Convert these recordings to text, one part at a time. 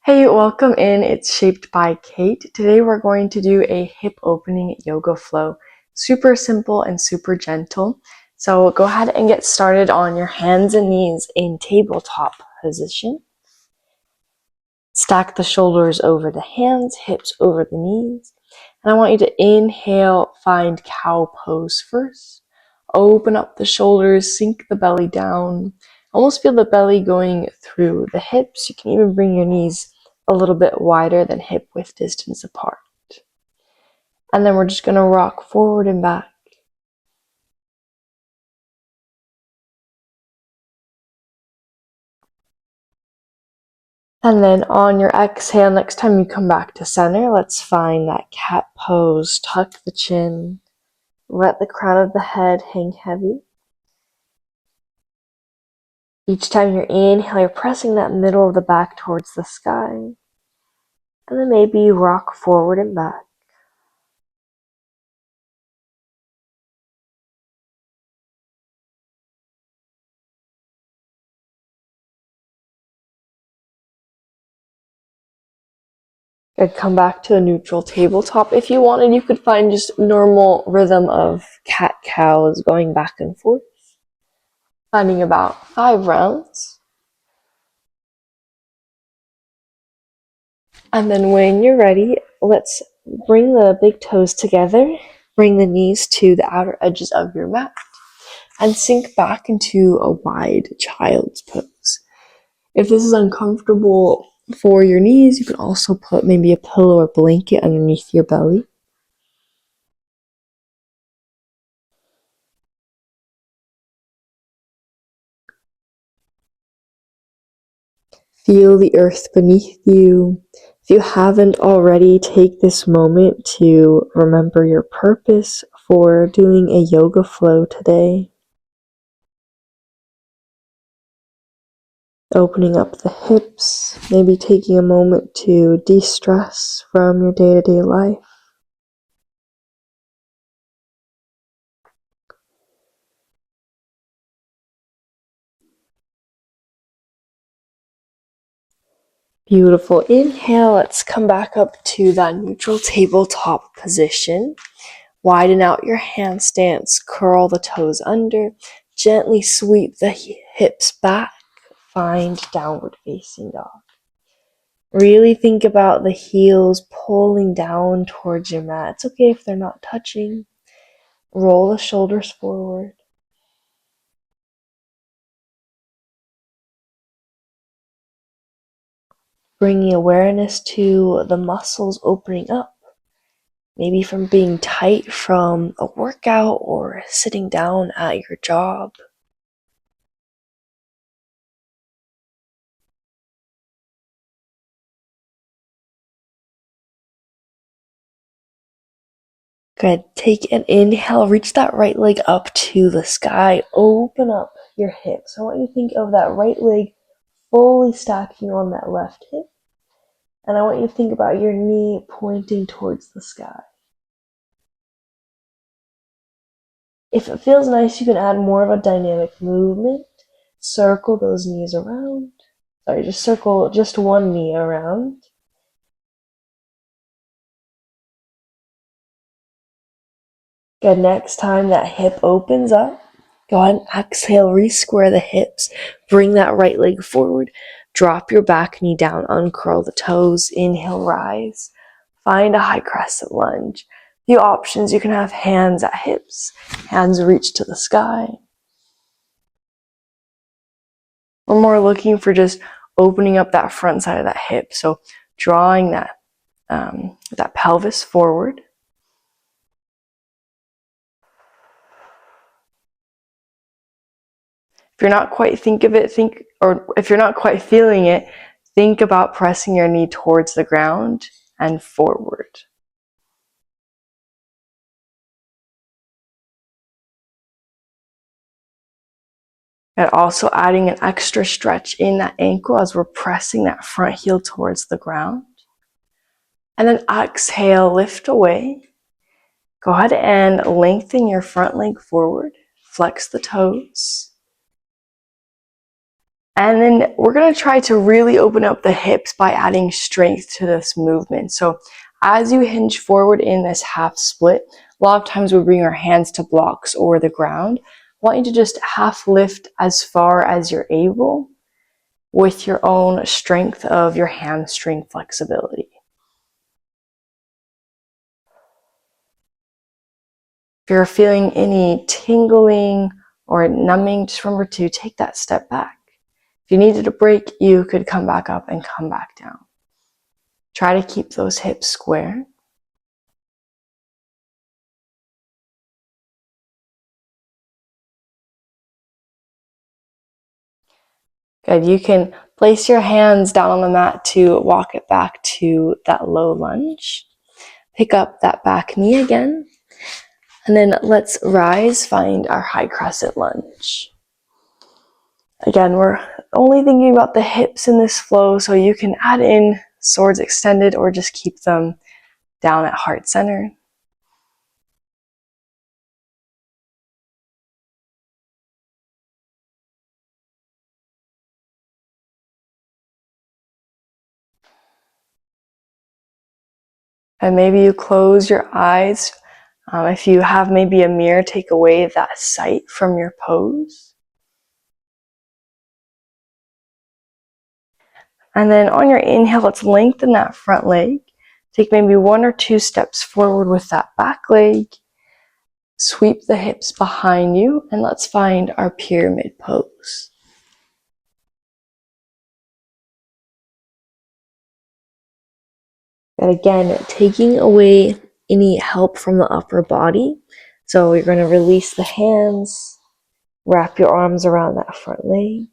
Hey, welcome in. It's Shaped by Kate. Today we're going to do a hip opening yoga flow. Super simple and super gentle. So go ahead and get started on your hands and knees in tabletop position. Stack the shoulders over the hands, hips over the knees. And I want you to inhale, find cow pose first. Open up the shoulders, sink the belly down. Almost feel the belly going through the hips. You can even bring your knees a little bit wider than hip width distance apart. And then we're just going to rock forward and back. And then on your exhale, next time you come back to center, let's find that cat pose. Tuck the chin. Let the crown of the head hang heavy. Each time you're inhale, you're pressing that middle of the back towards the sky. And then maybe rock forward and back. Good, come back to a neutral tabletop. If you wanted, you could find just normal rhythm of cat-cows going back and forth. Finding about 5 rounds. And then when you're ready, let's bring the big toes together. Bring the knees to the outer edges of your mat. And sink back into a wide child's pose. If this is uncomfortable for your knees, you can also put maybe a pillow or blanket underneath your belly. Feel the earth beneath you. If you haven't already, take this moment to remember your purpose for doing a yoga flow today. Opening up the hips, maybe taking a moment to de-stress from your day-to-day life. Beautiful. Inhale, let's come back up to that neutral tabletop position. Widen out your handstands, curl the toes under, gently sweep the hips back, find downward facing dog. Really think about the heels pulling down towards your mat. It's okay if they're not touching. Roll the shoulders forward. Bringing awareness to the muscles opening up. Maybe from being tight from a workout or sitting down at your job. Good. Take an inhale, reach that right leg up to the sky. Open up your hips. I want you to think of that right leg fully stacking on that left hip. And I want you to think about your knee pointing towards the sky. If it feels nice, you can add more of a dynamic movement. Circle those knees around. Sorry, just circle just one knee around. Good. Next time that hip opens up, go ahead and exhale, re-square the hips. Bring that right leg forward. Drop your back knee down, uncurl the toes. Inhale, rise. Find a high crescent lunge. Few options. You can have hands at hips, hands reach to the sky. We're more looking for just opening up that front side of that hip. So drawing that pelvis forward. If you're not quite if you're not quite feeling it, think about pressing your knee towards the ground and forward. And also adding an extra stretch in that ankle as we're pressing that front heel towards the ground. And then exhale, lift away. Go ahead and lengthen your front leg forward. Flex the toes. And then we're going to try to really open up the hips by adding strength to this movement. So as you hinge forward in this half split, a lot of times we bring our hands to blocks or the ground. I want you to just half lift as far as you're able with your own strength of your hamstring flexibility. If you're feeling any tingling or numbing, just remember to take that step back. If you needed a break, you could come back up and come back down. Try to keep those hips square. Good. You can place your hands down on the mat to walk it back to that low lunge. Pick up that back knee again. And then let's rise, find our high crescent lunge. Again, we're only thinking about the hips in this flow, so you can add in swords extended or just keep them down at heart center. And maybe you close your eyes. If you have maybe a mirror, take away that sight from your pose. And then on your inhale, let's lengthen that front leg. Take maybe 1 or 2 steps forward with that back leg. Sweep the hips behind you, and let's find our pyramid pose. And again, taking away any help from the upper body. So you're going to release the hands, wrap your arms around that front leg.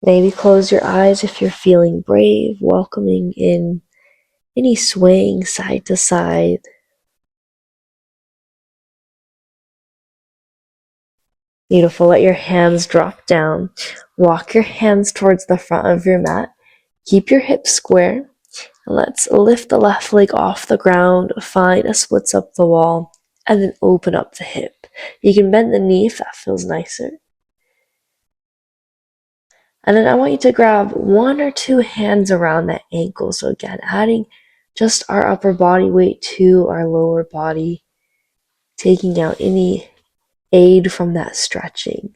Maybe close your eyes if you're feeling brave, welcoming in any swaying side to side. Beautiful. Let your hands drop down. Walk your hands towards the front of your mat. Keep your hips square. And let's lift the left leg off the ground, find a splits up the wall, and then open up the hip. You can bend the knee if that feels nicer. And then I want you to grab 1 or 2 hands around that ankle. So again, adding just our upper body weight to our lower body, taking out any aid from that stretching.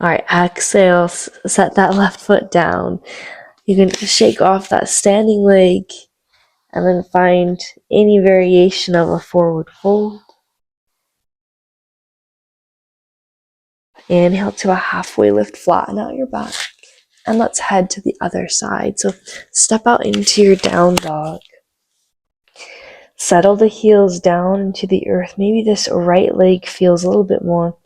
All right, exhale, set that left foot down. You can shake off that standing leg and then find any variation of a forward fold. Inhale to a halfway lift, flatten out your back. And let's head to the other side. So step out into your down dog. Settle the heels down into the earth. Maybe this right leg feels a little bit more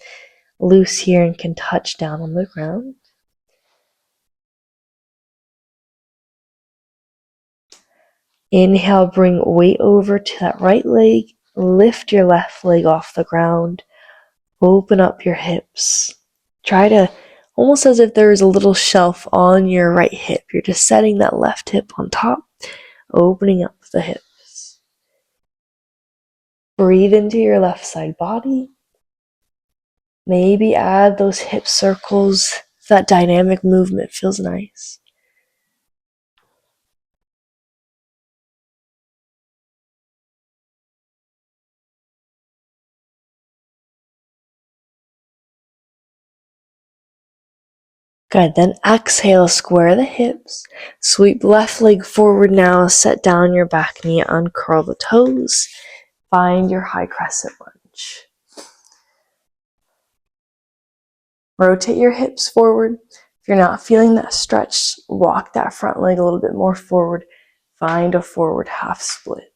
loose here and can touch down on the ground. Inhale, bring weight over to that right leg. Lift your left leg off the ground. Open up your hips. Try to, almost as if there's a little shelf on your right hip. You're just setting that left hip on top, opening up the hips. Breathe into your left side body. Maybe add those hip circles. That dynamic movement feels nice. Good, then exhale, square the hips. Sweep left leg forward now, set down your back knee, uncurl the toes. Find your high crescent lunge. Rotate your hips forward. If you're not feeling that stretch, walk that front leg a little bit more forward. Find a forward half split.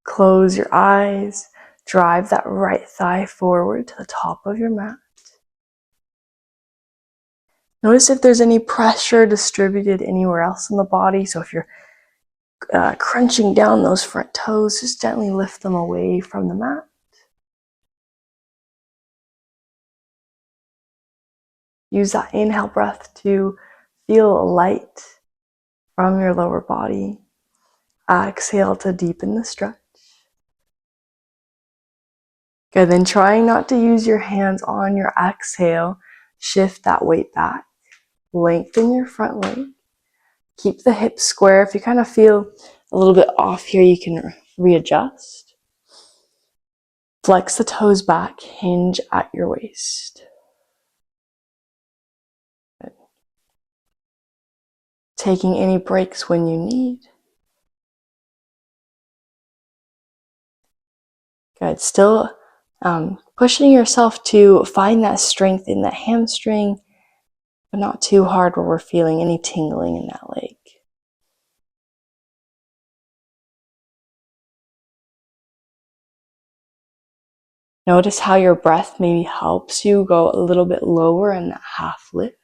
Close your eyes. Drive that right thigh forward to the top of your mat. Notice if there's any pressure distributed anywhere else in the body. So if you're crunching down those front toes, just gently lift them away from the mat. Use that inhale breath to feel light from your lower body. Exhale to deepen the stretch. Good, then trying not to use your hands on your exhale, shift that weight back. Lengthen your front leg. Keep the hips square. If you kind of feel a little bit off here, you can readjust. Flex the toes back, hinge at your waist. Good. Taking any breaks when you need. Good, still pushing yourself to find that strength in that hamstring, but not too hard where we're feeling any tingling in that leg. Notice how your breath maybe helps you go a little bit lower in that half lift.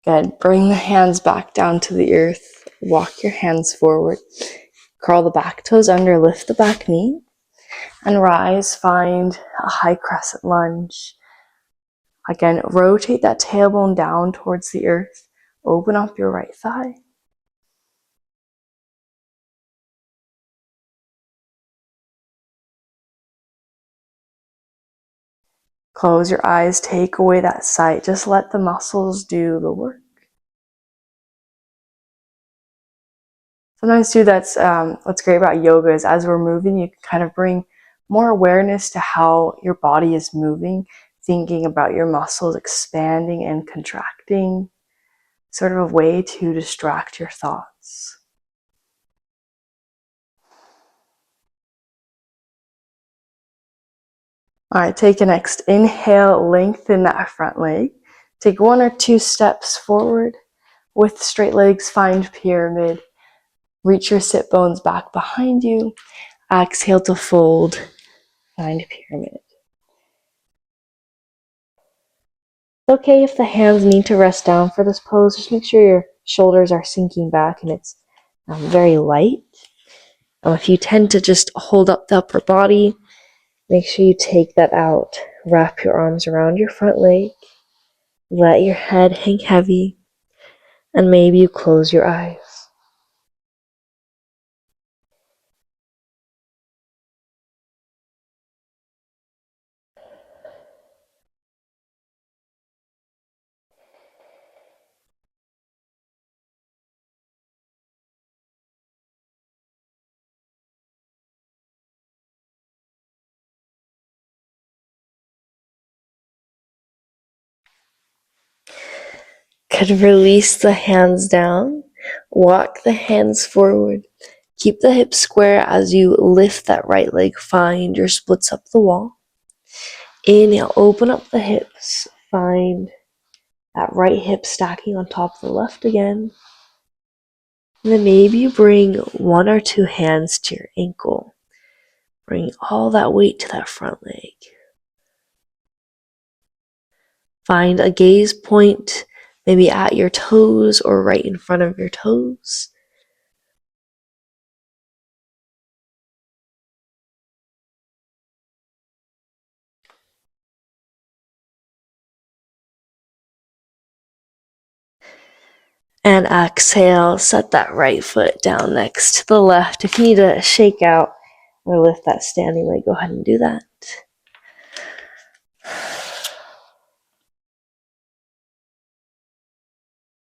Good. Bring the hands back down to the earth. Walk your hands forward. Curl the back toes under, lift the back knee, and rise. Find a high crescent lunge. Again, rotate that tailbone down towards the earth. Open up your right thigh. Close your eyes, take away that sight. Just let the muscles do the work. Sometimes too, that's what's great about yoga is as we're moving, you can kind of bring more awareness to how your body is moving, thinking about your muscles expanding and contracting, sort of a way to distract your thoughts. All right, take a next inhale, lengthen that front leg. Take 1 or 2 steps forward with straight legs, find pyramid. Reach your sit bones back behind you. Exhale to fold, find pyramid. It's okay if the hands need to rest down for this pose. Just make sure your shoulders are sinking back and it's very light. If you tend to just hold up the upper body, make sure you take that out. Wrap your arms around your front leg. Let your head hang heavy. And maybe you close your eyes. Could release the hands down. Walk the hands forward. Keep the hips square as you lift that right leg. Find your splits up the wall. Inhale, open up the hips. Find that right hip stacking on top of the left again. And then maybe you bring 1 or 2 hands to your ankle. Bring all that weight to that front leg. Find a gaze point, maybe at your toes or right in front of your toes. And exhale, set that right foot down next to the left. If you need to shake out or lift that standing leg, go ahead and do that.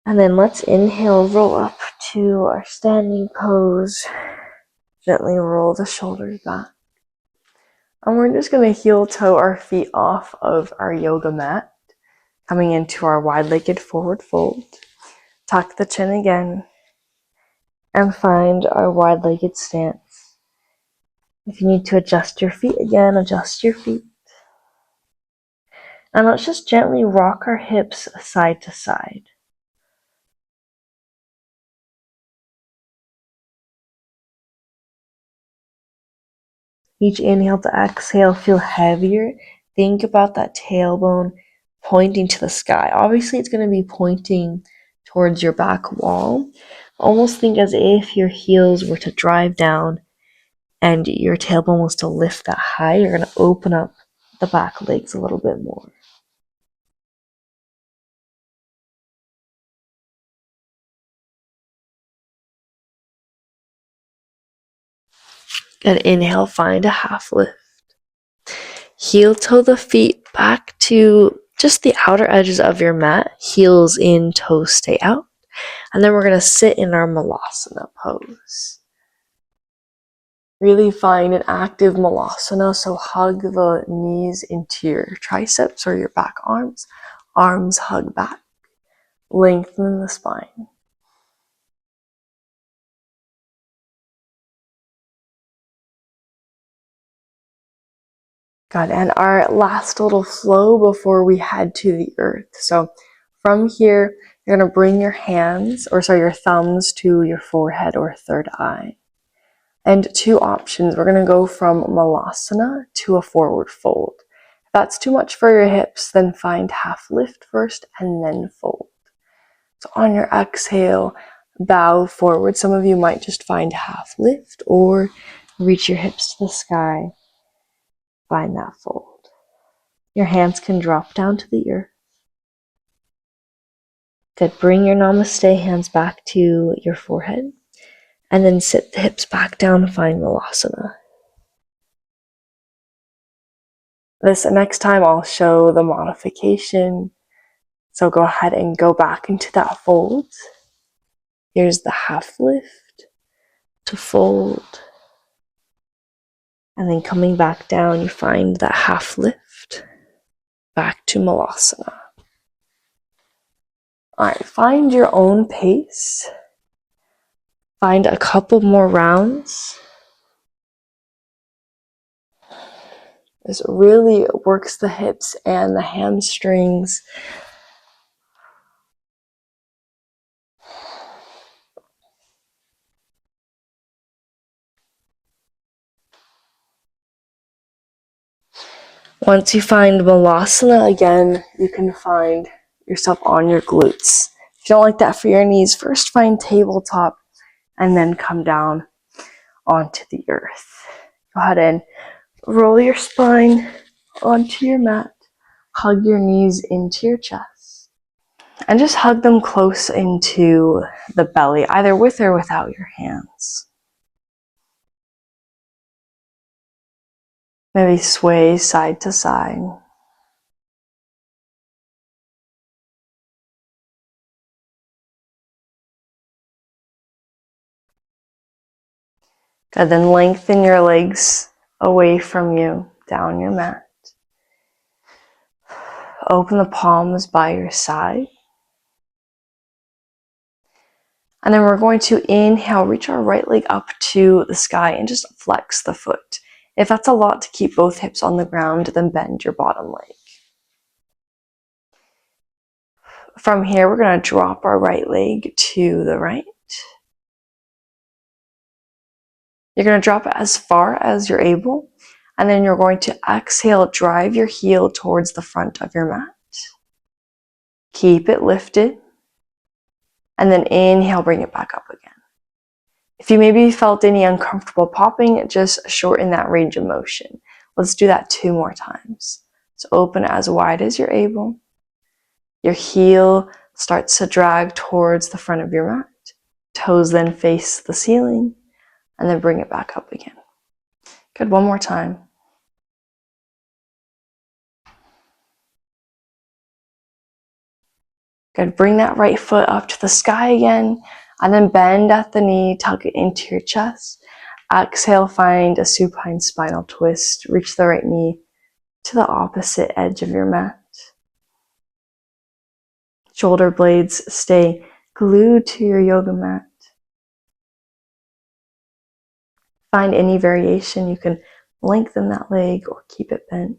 And then let's inhale, roll up to our standing pose. Gently roll the shoulders back. And we're just going to heel toe our feet off of our yoga mat, coming into our wide-legged forward fold. Tuck the chin again and find our wide-legged stance. If you need to adjust your feet again, adjust your feet. And let's just gently rock our hips side to side. Each inhale to exhale, feel heavier think about that tailbone pointing to the sky. Obviously, it's going to be pointing towards your back wall. Almost think as if your heels were to drive down and your tailbone was to lift that high. You're going to open up the back legs a little bit more. And inhale, find a half lift. Heel toe the feet back to just the outer edges of your mat. Heels in, toes stay out. And then we're going to sit in our Malasana pose. Really find an active Malasana, so hug the knees into your triceps or your back arms. Arms hug back. Lengthen the spine. Good. And our last little flow before we head to the earth. So from here, you're going to bring your your thumbs to your forehead or third eye. And two options. We're going to go from Malasana to a forward fold. If that's too much for your hips, then find half lift first and then fold. So on your exhale, bow forward. Some of you might just find half lift or reach your hips to the sky. Find that fold. Your hands can drop down to the earth. Good. Bring your Namaste hands back to your forehead. And then sit the hips back down and find Malasana. This next time I'll show the modification. So go ahead and go back into that fold. Here's the half lift to fold. And then coming back down, you find that half lift back to Malasana. All right, find your own pace. Find a couple more rounds. This really works the hips and the hamstrings. Once you find Malasana again, you can find yourself on your glutes. If you don't like that for your knees, first find tabletop and then come down onto the earth. Go ahead and roll your spine onto your mat. Hug your knees into your chest. And just hug them close into the belly, either with or without your hands. Maybe sway side to side. And then lengthen your legs away from you, down your mat. Open the palms by your side. And then we're going to inhale, reach our right leg up to the sky and just flex the foot. If that's a lot to keep both hips on the ground, then bend your bottom leg. From here, we're going to drop our right leg to the right. You're going to drop it as far as you're able. And then you're going to exhale, drive your heel towards the front of your mat. Keep it lifted. And then inhale, bring it back up again. If you maybe felt any uncomfortable popping, just shorten that range of motion. Let's do that 2 more times. So open as wide as you're able. Your heel starts to drag towards the front of your mat. Toes then face the ceiling. And then bring it back up again. Good, one more time. Good, bring that right foot up to the sky again. And then bend at the knee, tuck it into your chest. Exhale, find a supine spinal twist. Reach the right knee to the opposite edge of your mat. Shoulder blades stay glued to your yoga mat. Find any variation. You can lengthen that leg or keep it bent.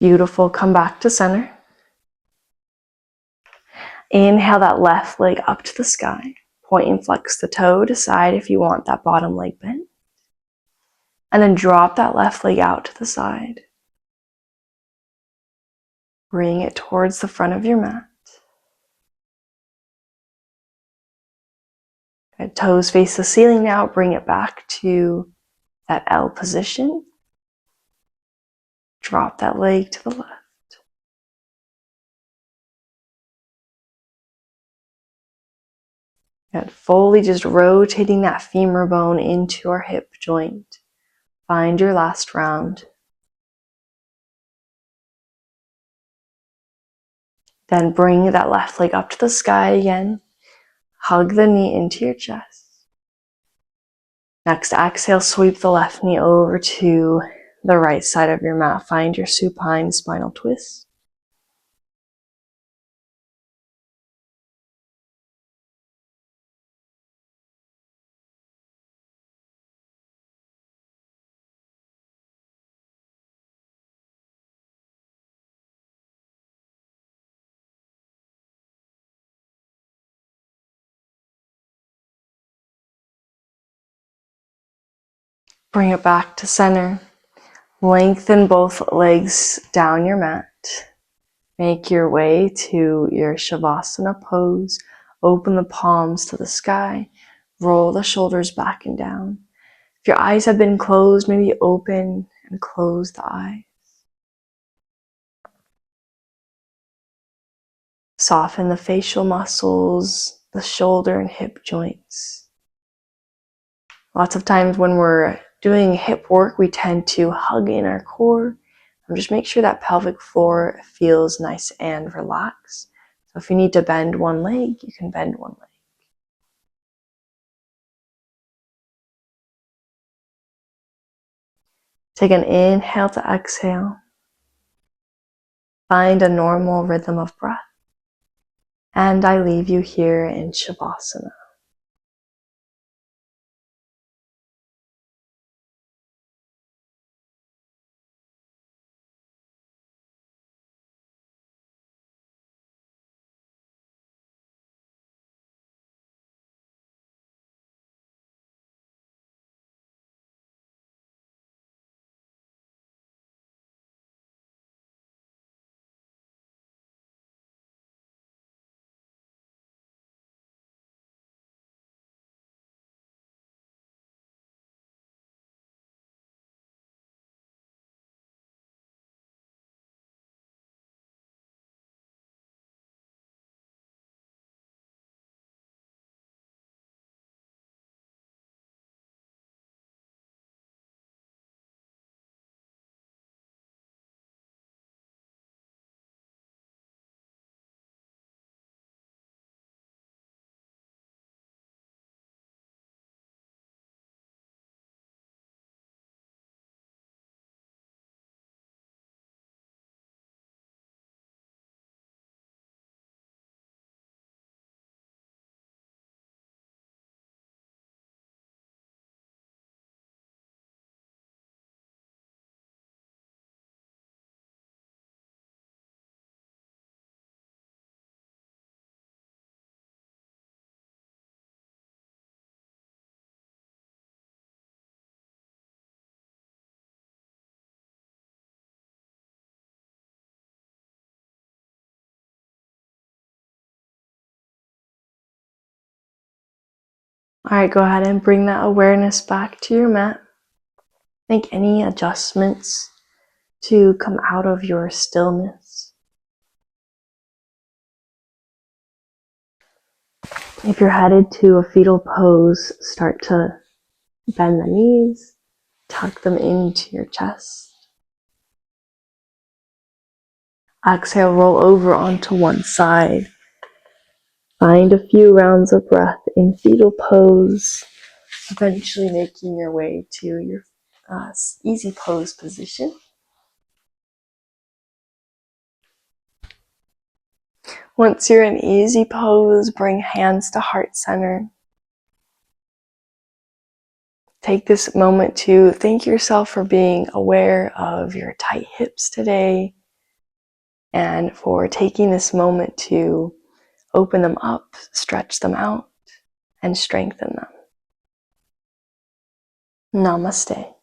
Beautiful. Come back to center. Inhale that left leg up to the sky. Point and flex the toe. Decide if you want that bottom leg bent. And then drop that left leg out to the side. Bring it towards the front of your mat. Good. Toes face the ceiling now. Bring it back to that L position. Drop that leg to the left. Good. Fully just rotating that femur bone into our hip joint. Find your last round. Then bring that left leg up to the sky again. Hug the knee into your chest. Next exhale, sweep the left knee over to the right side of your mat. Find your supine spinal twist. Bring it back to center. Lengthen both legs down your mat. Make your way to your Savasana pose. Open the palms to the sky. Roll the shoulders back and down. If your eyes have been closed, maybe open and close the eyes. Soften the facial muscles, the shoulder and hip joints. Lots of times when we're doing hip work, we tend to hug in our core. And just make sure that pelvic floor feels nice and relaxed. So if you need to bend one leg, you can bend one leg. Take an inhale to exhale. Find a normal rhythm of breath. And I leave you here in Savasana. All right, go ahead and bring that awareness back to your mat. Make any adjustments to come out of your stillness. If you're headed to a fetal pose, start to bend the knees, tuck them into your chest. Exhale, roll over onto one side. Find a few rounds of breath in fetal pose, eventually making your way to your easy pose position. Once you're in easy pose, bring hands to heart center. Take this moment to thank yourself for being aware of your tight hips today and for taking this moment to open them up, stretch them out, and strengthen them. Namaste.